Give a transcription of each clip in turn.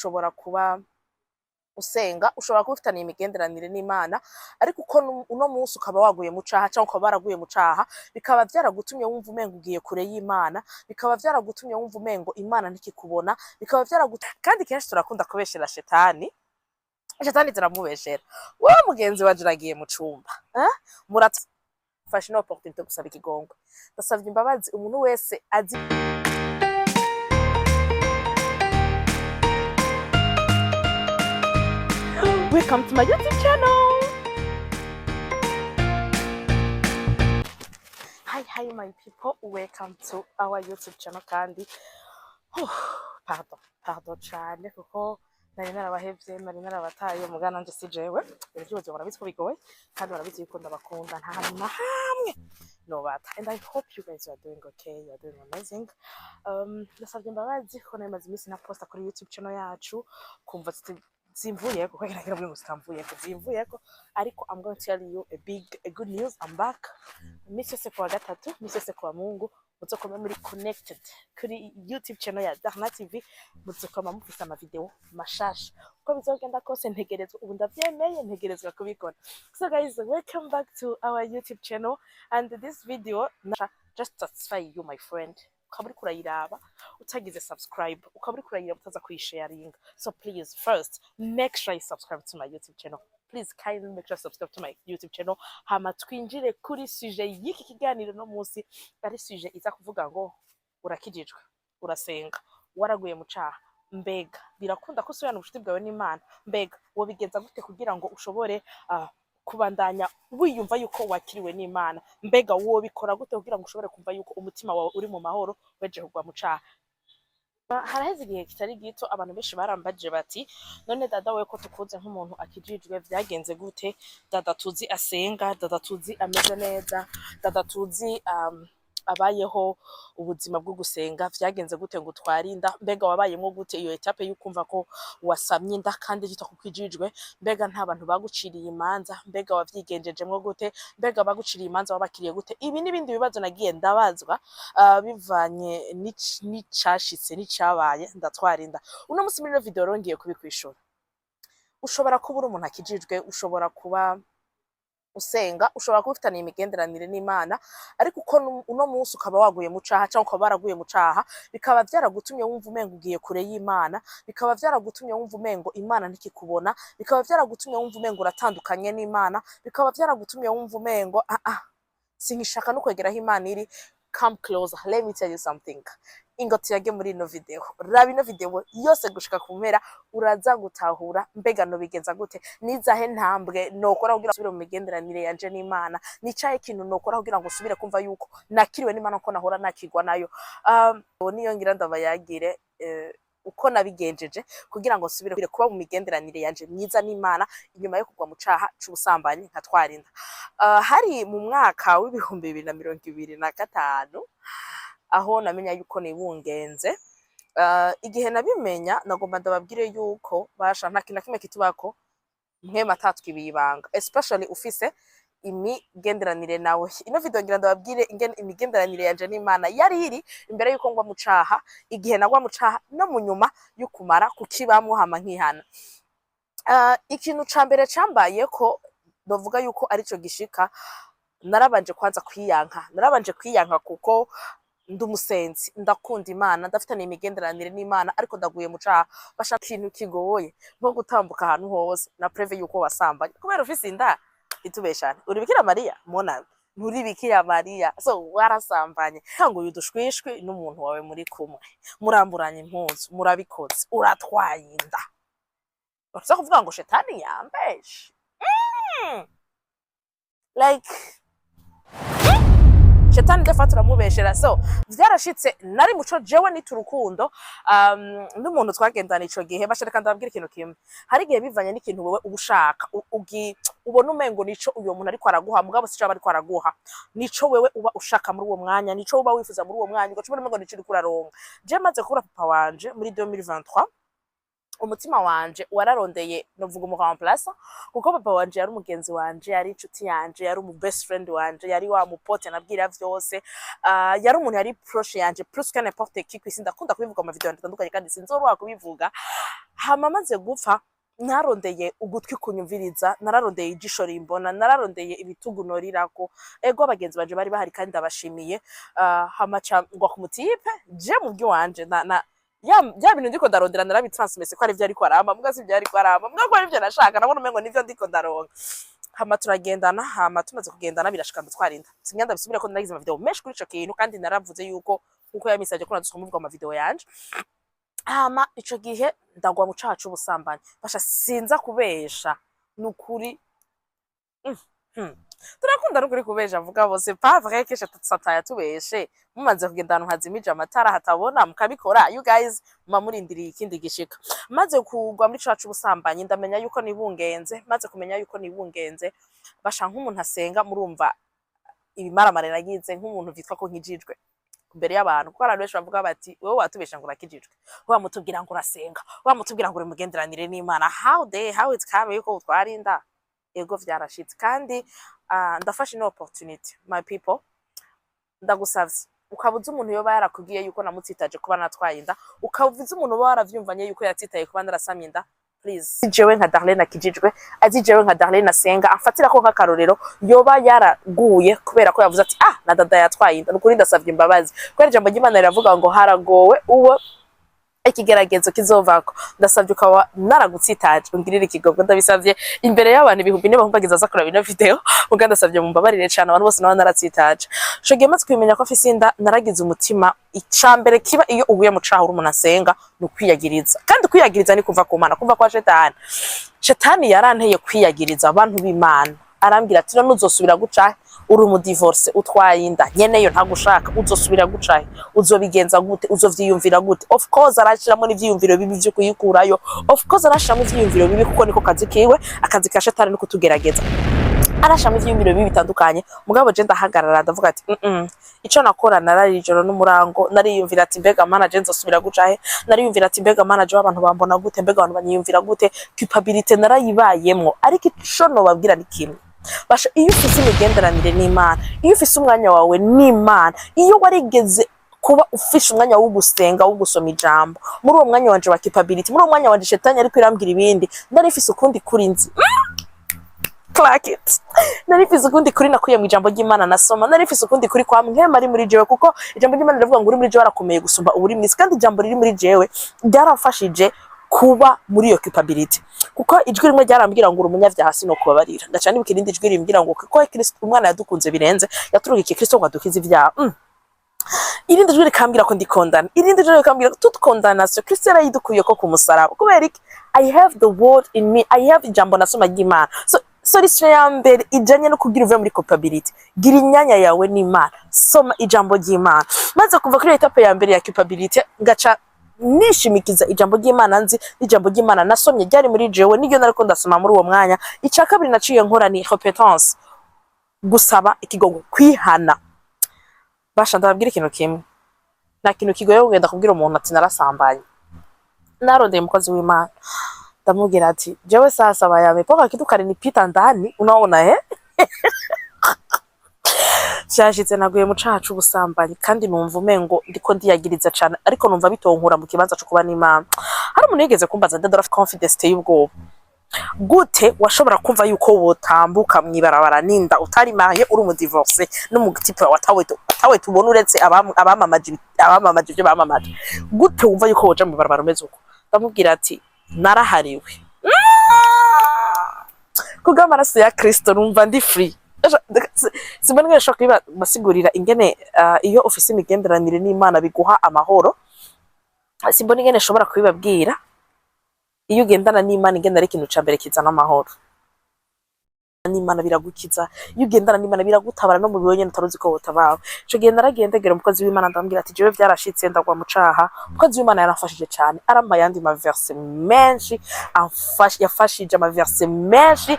ushobora kuba usenga, ushobora kuba ufitaniye imigenderanire n'Imana, ariko uko uno munsi ukaba waguye mu caha cyangwa ukaba waraguye mu caha, bikaba vyaragutumye wumva umengo ugiye kure y'Imana, bikaba vyaragutumye wumva umengo Imana ntikikubona, bikaba kandi kenshi turakunda kubeshera shetani. Shetani ziramubeshera, wewe mugenzi waje uragiye mu cumba muratfashe no opportunité gusaba ikigongwe. Ndasavye imbabazi umuntu wese azi. Welcome to my YouTube channel. Hi my people, welcome to our YouTube channel kandi pardon cyane kuko nari narabahevye, nari narabataye mugana nanje si jewe. Ibyo barabizi ko bigoye kandi barabizi ko ndabakunda nta hamwe no bata, and I hope you guys are doing okay, you are doing amazing. Ndasavye imbabazi ko nari maze imisi na posta kuri YouTube channel yacu kumva zimvuye kuko ngira ngo zitamvuye ko zimvuye ko, ariko I'm going to tell you a good news. I'm back. Misi yose kwa gatatu, misi yose kwa Mungu muzokoma muri connected kuri YouTube channel ya Darna TV, muzokoma mufisa ama video mashasha uko bizogenda kose ntegerezwa ubu ndavyemeye ntegerezwa kubikora. So guys, welcome back to our YouTube channel, and this video just satisfy you my friend. Ukaburi kurayiraba utagize subscribe, ukaburi kurayiraba utaza kuyisharinga. So please first make sure you subscribe to my YouTube channel. Please kindly make sure you subscribe to my YouTube channel. Hama twinjire kuri sujet y'iki kiganiro no munsi, ari sujet iza kuvuga ngo urakijijwe, urasenga, waraguye mu caha, mbega birakunda ko usubirana ubucuti bwawe n'Imana, mbega wobigenza gute kugira ngo ushobore kubandanya wiyumva yuko wakiriwe n'Imana, mbega wobikora gute kugira ngo ushobore kumva yuko umutima wawe uri mu mahoro weje kugwa mu caha. Haraheze igihe kitari gito abantu benshi barambaje bati none dada we ko tukuze nk'umuntu akijijwe vyagenze gute, dada tuzi asenga, dada tuzi ameze neza, dada tuzi abayeho ubuzima bwo gusenga, vyagenze gute ngo twarinda, mbega wabayemo gute iyo etape y'ukumva ko wasamye inda kandi gito kukijijwe, mbega nta bantu baguciriye imanza, mbega wavyigenjejemwo gute, mbega baguciriye imanza wabakiriye gute. Ibi n'ibindi bibazo nagiye ndabazwa bivanye n'icashitse n'icabaye ndatwarinda. Uno musi muri no video rongiye kubikwishura. Ushobora kuba uri umuntu akijijwe, ushobora kuba usenga, ushobora kuba ufitaniye imigenderanire n'Imana, ariko uko uno munsi ukaba waguye mu caha cyangwa ukaba waraguye mu caha, bikaba vyaragutumye wumva umengo ugiye kure y'Imana, bikaba vyaragutumye wumva umengo Imana ntikikubona, bikaba vyaragutumye wumva umengo uratandukanye n'Imana, bikaba vyaragutumye wumva umengo sinkishaka no kwegeraho Imana iri. Come closer, let me tell you something. Ingo tuyage muri no video, raba ino video yose gushika kumera, uraza gutahura mbega no bigenza gute, nizahe ntambwe nokora kugira usubire mu migenderanire yanje n'Imana, nicaye ikintu nokora kugira ngo usubire kumva yuko nakiriwe n'Imana ko nahora nakigwa nayo. Niyo ngira ndabayagire uko nabigenjeje kugira ngo nsubire kuba mu migenderanire yanje myiza n'Imana inyuma yo kugwa mu caha c'ubusambanyi nkatwarinda. Hari mu mwaka w'ibihumbi 2025 aho namenya yuko nibungenze. Igihe nabimenya nagomba ndababwire yuko basha nta kintu kimwe kitubako mwe matatu kibibanga, especially ufise imigenderanire nawe. Ino video ngira ndababwire ingene imigenderanire yanje n'Imana yari iri imbere yuko ngwa mu caha, igihe nagwa mu caha no mu nyuma yukumara kukibamwo hama nkihana. Ikintu ca mbere cambaye ko novuga yuko arico gishika, narabanje kwanza kwiyanka kuko ndumusenzi, ndakunda Imana, ndafitaniye imigenderanire n'Imana, ariko ndaguye mu caha. Basha ikintu kigoye nko gutambuka ahantu hose na preve yuko wasambanye kubera ufise inda itubeshane. Uri Bikira Mariya mona, nturi Bikira Mariya, so warasambanye ntango yudushwishwe n'umuntu wawe muri kumwe, muramburanye impuzu, murabikoze, uratwaye inda. Bafisa kuvuga ngo shetani yambeshe. Like shetani defatura mubeshera. So vyarashitse nari muco jewe niturukundo n'umuntu twagendana ico gihe. Bashaka ndababwira ikintu kimwe, hari gihe bivanye n'ikintu wewe ubushaka ubona umengo nico uyo muntu ariko araguha, mugabo sico ariko araguha, nico wewe uba ushaka muri uwo mwanya, nico uba wifuza muri uwo mwanya, ugaca umengo nico uri kuraronka. Je maze kubura papa wanje muri 2023, umutima wanje wararondeye novuga umu remplacer kuko papa wanje yari umugenzi wanje yari inshuti yanje yari umu best friend wanje yari wa mupote nabwira vyose yari umuntu yari proche yanje plus que n'importe qui kwisi ndakunda kubivuga mu video ndandukanye kandi sinzorwa kubivuga hama maze gupfa narondeye ugutwi kunyumviriza nararondeye ijisho rimbona nararondeye ibitugu norirako ego abagenzi banje bari bahari kandi ndabashimiye hamaca ngwa ku mutipe je mu bw'iwanje na ya bintu ndiko ndarondera narabitransmesse ko ari byo ariko aramba mbwa si byo ariko aramba mbwa ko ari byo nashaka nabona umengo nivyo ndiko ndaronka hama turagendana hama tumaze kugendana birashika ndutwarinda sinyanda bisubire ko naragize ama video menshi kuri ico kintu kandi naravuze yuko kuko yamisavye ko nadusoma ama video yanje hama ico gihe ndagwa mu cacu ubusambanyi basha sinza kubesha nukuri turakunda nukuri kubesha avuga bose pas vrai que sataya tubeshe mumaze kugendana nkazimije amatara hatabona mukabikora you guys mamurindiriye ikindi gishika maze kugwa muri cacu ubusambanyi ndamenya yuko nibungenze maze kumenya yuko nibungenze basha nk'umuntu asenga murumva ibimaramare nagize nk'umuntu vitwa ko nkijijwe mbere y'abantu kuko abantu benshi bavuga bati wowe watubesha ngo urakijijwe wamutubwira ngo urasenga wamutubwira ngo uri mugenderanire n'Imana how it's come yuko utwarinda ego vyarashitse kandi ndafashe no opportunity my people ndagusavye ukabuza umuntu yoba yarakubwiye yuko namutsitaje kuba natwayinda ukavuza umuntu yoba waravyumvanye yuko yatsitaye kuba narasamye inda please jewe nka Darlene akijijwe azi jewe nka Darlene asenga afatira ko nk'akarorero yoba yaraguye kubera ko yavuze ati na dada yatwayinda nukuri ndasavye imbabazi kubera ijambo ry'Imana riravuga ngo haragowe uwo ikigeragezo kizovako ndasavye ukaba naragutsitaje ungirira ikigobwo ndabisavye imbere y'abantu ibihumbi ne bahumbagiza zakora bino video ubwo ndasavye mumbabarire cyane abantu bose nabo naratsitaje shogiye matse kwimenya ko afise inda naragize umutima icambere kiba iyo ubuye mu caho umuntu asenga no kwiyagiriza kandi kwiyagiriza ni kuva ku Mana kuva kwa shetani yaranteye kwiyagiriza abantu b'Imana arambwira ati nuzosubira guca uri mu divorce utwaye inda nyeneyo ntagushaka uzosubira gucahe uzobigenza gute uzovyiyumvira gute of course arashiramo n'ivyiyumviro bibi byo kuyikurayo of course arashiramo ivyiyumviro bibi kuko niko kazi kiwe akazi ka shetani no kutugerageza arashiramo ivyiyumviro bibi bitandukanye mugabo je ndahagarara ndavuga ati ico nakora narari ijoro n'umurango nariyumvira ati mbega Mana je nzosubira gucahe nariyumvira ati mbega Mana je abantu bambona gute mbega abantu banyiyumvira gute culpability narayibayemwo ariko ico no babwira ni kimwe basha iyo ufise imigenderanire n'Imana iyo ufise umwanya wawe n'Imana iyo warigeze kuba ufishe umwanya wo gusenga wo gusoma ijambo muri uwo mwanya wanje wa capability muri uwo mwanya wanje shetani ariko irambwira ibindi ndarifise ukundi kuri nzi clack it narifise ukundi kuri nakuye mu ijambo ry'Imana nasoma narifise ukundi kuri kwa mwema ari muri jewe kuko ijambo ry'Imana rivuga ngo uri muri jewe arakomeye gusumba uri mwisi kandi ijambo riri muri jewe ryarafashije kuba muri iyo capability kuko ijwi rimwe ryarambwira ngo umunyavyaha sino kubabarira ndaca nibukira indi ijwi rimbwira ngo kuko Kristo umwana yadukunze birenze yaturugiye Kristo ngo adukize ivyaha irindi jwi rikambwira ko ndikondana irindi jwi rikambwira tutkondana Kristo yarayidukuye ko kumusaraba kubera iki I have the word in me I have ijambo nasoma ry'Imana so ya mbere ijanye no kugira uve muri capability gira inyanya yawe n'Imana soma ijambo ry'Imana maze kuva kuri etape ya mbere ya capability ngaca nishimikiza ijambo ry'Imana nzi ijambo ry'Imana nasomye ryari muri jewe niryo nariko ndasoma muri uwo mwanya icya kabiri naciye nkora ni repentance gusaba ikigongo kwihana basha ndababwira ikintu kimwe nta kintu kigoye kugenda kubwira umuntu ati narasambanye narondeye umukozi w'Imana ndamubwira ati jewe sasa bayabe poka kitu karinipita ndani unaona cyashitse naguye mu cacu ubusambanyi kandi numva umengo ndiko ndiyagiriza cyane ariko numva bitonkura mu kibanza cyo kuba n'Imana hari umuntu yigeze kumbaza ndadora confidence y'ubwoba gute washobora kumva yuko wotambuka mwibarabara ninda utari marié uri mu divorce n'umutipe watawe tubona uretse abamamaje byo bamamaje gute wumva yuko woja mu barabara umeze uko ndamubwira ati narahariwe kuga amaraso ya Kristo numva ndi free simbona nshaka basigurira ingene iyo ufise imigenderanire n'Imana biguha amahoro simbona ingene nshobora kubibabwira iyo ugendana n'Imana ingene ari ikintu ca mbere kizana amahoro n'Imana biragukiza iyo ugendana n'Imana biragutabara no mu bibonye utaruzi ko wotabawe ico gihe naragendegera umukozi w'Imana ndambwira ati jewe byarashitse ndagwa mu caha umukozi w'Imana yarafashije cyane aramba yandi ma verse menshi yafashije ama verse menshi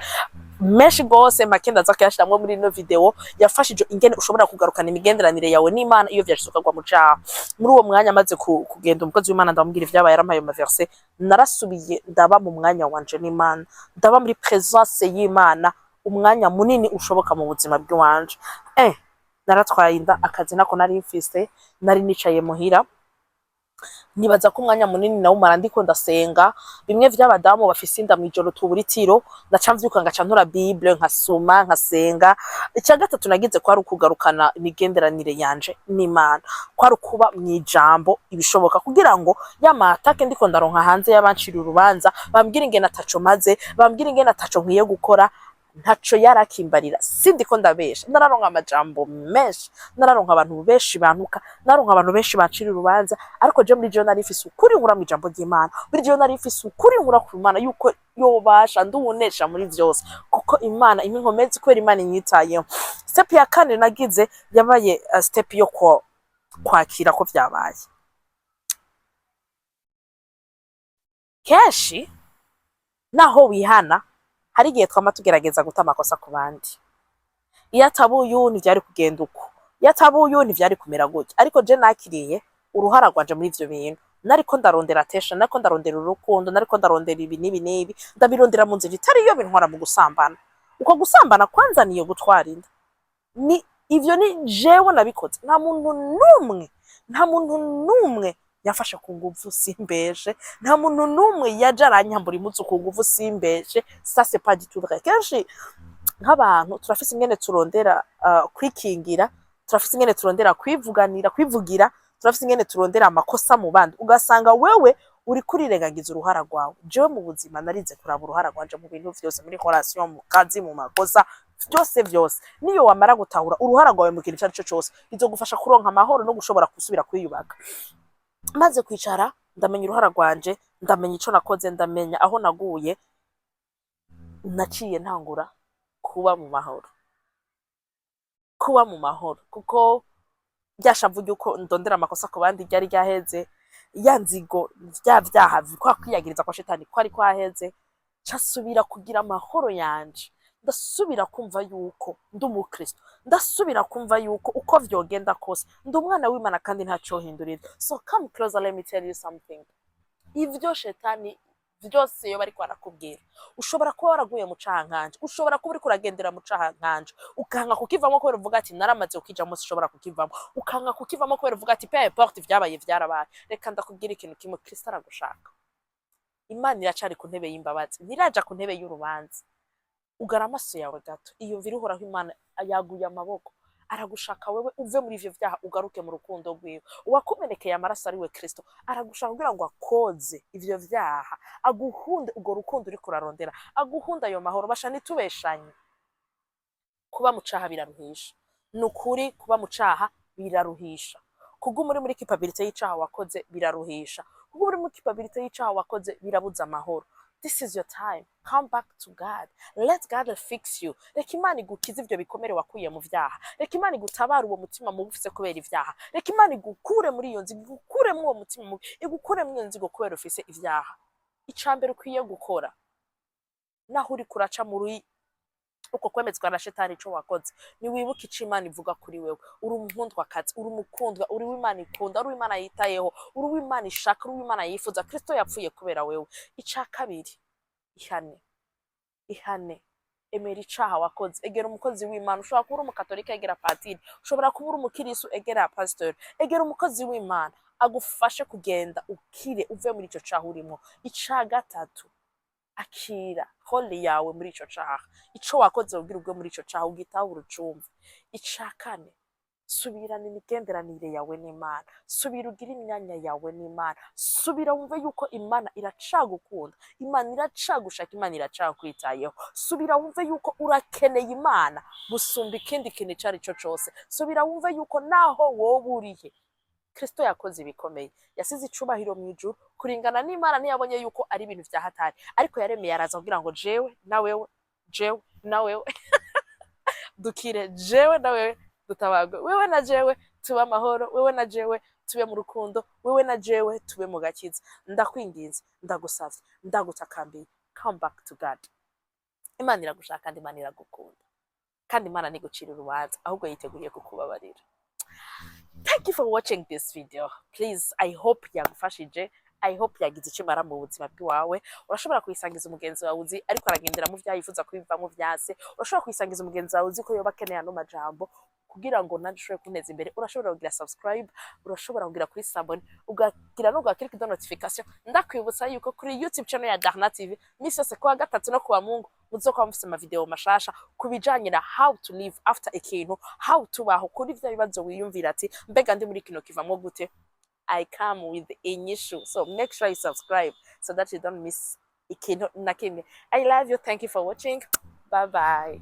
menshi gose make ndaza kuyashiramwo muri ino video yafashije ingene ushobora kugarukana imigenderanire yawe n'Imana iyo vyashitsukagwa mu caha. Muri uwo mwanya maze kugenda umukozi w'Imana ndamubwira ivyabaye yarampaye ama verset, narasubiye ndaba mu mwanya wanje n'Imana, ndaba muri presence y'Imana umwanya munini ushoboka mu buzima bw'iwanje. Naratwaye inda, akazi nako nari mfise, nari nicaye muhira, nibaza ko umwanya munini nawumara ndiko ndasenga. Bimwe vy'abadamu bafise inda mwijoro tubura itiro, ndaca mvyuka ngaca ntora Bible nkasoma nkasenga. Icya gatatu nagize ko ari ukugarukana imigenderanire yanje n'Imana, ko ari kuba mwijambo ibishoboka kugira ngo yamatake ndiko ndaronka hanze y'abancira urubanza bambwira ingene ataco maze, bambwira ingene ataco nkwiye gukora, ntaco yarakimbarira. Sindiko ndabesha, nararonka amajambo menshi, nararonka abantu benshi bantuka, nararonka abantu benshi bancira urubanza, ariko je muri je nari mfise ukuri nkura mu ijambo ry'Imana, muri je nari mfise ukuri nkura ku Imana yuko yobasha ndunesha muri vyose, kuko Imana iminkomezi kubera Imana inyitayeho. Step ya kane nagize yabaye step yo kwakira ko vyabaye. Kenshi naho wihana hari igihe twama tugerageza guta amakosa ku bandi. Iyo atabuye uyu ntivyari kugenda uko, iyo atabuye uyu ntivyari kumera gutya, ariko je nakiriye uruhara rwanje muri ivyo bintu. Nariko ndarondera attention, nariko ndarondera urukundo, nariko ndarondera ibi n'ibi n'ibi, ndabirondera mu nzira itari yo bintwara mu gusambana. Uko gusambana kwanza niyo gutwara inda. Ivyo ni jewe nabikoze, nta muntu numwe yafashe ku nguvu simbeshe, nta muntu numwe yaje aranyambura impuzu ku nguvu simbeshe. Ça c'est pas du tout vrai. Kenshi nk'abantu turafise ingene turondera kwikingira, turafise ingene turondera kwivugira, turafise ingene turondera amakosa mu bandi, ugasanga wewe uri kurirengagiza uruhara rwawe. Jewe mu buzima narize kuraba uruhara rwanje mu bintu vyose, muri relation, mu kazi, mu makosa vyose. Niyo wamara gutahura uruhara rwawe mu kintu cari cyo cyose, bizogufasha kuronka amahoro no gushobora gusubira kwiyubaka. Maze kwicara ndamenya uruhara rwanje, ndamenya ico nakoze, ndamenya aho naguye, naciye ntangura kuba mu mahoro, kuko byashavuye uko ndondera amakosa ku bandi ryari ryaheze, ya nzigo vyaha kwa kwiyagiriza kwa shetani kwari kwaheze, casubira kugira amahoro yanje, ndasubira kumva yuko ndi umukristo, ndasubira kumva yuko uko vyogenda kose ndi umwana w'Imana kandi ntaco hindurira. So come closer, let me tell you something. Ivyo shetani vyose yo bari kwarakubwira, ushobora kuba waraguye mu caha nkanje, ushobora kuba uri kuragendera mu caha nkanje, ukanga kukivamo kubera uvuga ati naramaze kukijamo sinshobora kukivamo, ukanga kukivamo kubera uvuga ati peu importe vyabaye vyarabaye. Reka ndakubwira ikintu kimwe, Kristo aragushaka. Imana iracari ku ntebe y'imbabazi, ntiraja ku ntebe y'urubanza. Ugara amaso yawe gato, iyumvira uhoraho Imana yaguye amaboko, aragushaka wewe uve muri ivyo vyaha ugaruke mu rukundo rwiwe. Uwakumenekeye amaraso ari we Kristo aragushaka kugira ngo akoze ivyo vyaha, aguhunde urwo rukundo uri kurarondera, aguhunda ayo mahoro. Basha nitubeshanye, kuba mu caha biraruhisha, nukuri kuba mu caha biraruhisha. Kuguma uri muri capability y'icaha wakoze biraruhisha, kuguma uri muri capability y'icaha wakoze birabuza amahoro. This is your time. Come back to God. Let God fix you. Reka Imana igukize ivyo bikomere wakuye mu vyaha. Reka Imana igutabara uwo mutima mubi ufise kubera ivyaha. Reka Imana igukure muri iyo nzigo, igukure mu uwo mutima mubi, igukure mu iyo nzigo kubera ufise ivyaha. Icambere ukwiye gukora, naho uri kuraca muri uko kwemezwa na shetani ico wakoze, ni wibuka ico Imana ivuga kuri wewe. Uri umunkundwakazi, uri umukundwa, uri w'Imana ikunda, uri w'Imana yitayeho, uri w'Imana ishaka, uri w'Imana yifuza. Kristo yapfuye kubera wewe. Ica kabiri, ihane, emera icaha wakoze, egera umukozi w'Imana. Ushobora kuba uri umukatolika, egera patiri, ushobora kuba uri umukirisu, egera pastor, egera umukozi w'Imana agufashe kugenda ukire uve muri ico caha urimo. Ica gatatu, akira holi yawe muri ico caha, ico wakoze ubwira ubwo muri ico caha ugitaho urucumva. Ica kane, subirana imigenderanire yawe n'Imana, subira ugira imyanya yawe n'Imana, subira wumve yuko Imana iracagukunda, Imana iracagushaka, Imana iracakwitayeho. Subira wumve yuko urakeneye Imana gusumba ikindi kintu icari cyo cose. Subira wumve yuko naho wowe urihe, Kristo yakoze ibikomeye, yasize icubahiro mu ijuru. Kuringana n'Imana ntiyabonye yuko ari ibintu vya hatari, ariko yaremeye araza kugira ngo jewe na wewe dukire, jewe na wewe dutabagwe, wewe na jewe tube amahoro, wewe na jewe tube mu rukundo, wewe na jewe tube mu gakiza. Ndakwinginze, ndagusavye, ndagutakambiye, come back to God. Imana iragushaka kandi Imana iragukunda kandi Imana ntigucira urubanza ahubwo yiteguriye kukubabarira. Thank you for watching this video. Please, I hope yagufashije. I hope yagize icyo imara mu buzima bwawe. Urashobora kuyisangiza umugenzi wawe uzi ariko aragendera mu byayifuza kwivamo byase. Urashobora kuyisangiza umugenzi wawe uzi ko yoba akeneye ano majambo kugira ngo nanjye ushobore kuneza imbere. Urashobora kugira subscribe, urashobora kugira kuri sabone, ugagira no gakirika do notification. Ndakwibutsa yuko kuri YouTube channel ya Darna TV misi yose kuwa gatatu no kuwa Mungu muzokuba mufite ama video mashasha kubijanye na how to live after ikintu, how to baho kuri vya bibazo wiyumvira ati mbega ndi muri kino kivamo gute. I come with a issue, so make sure you subscribe so that you don't miss ikintu na kimwe. I love you. Thank you for watching. Bye bye.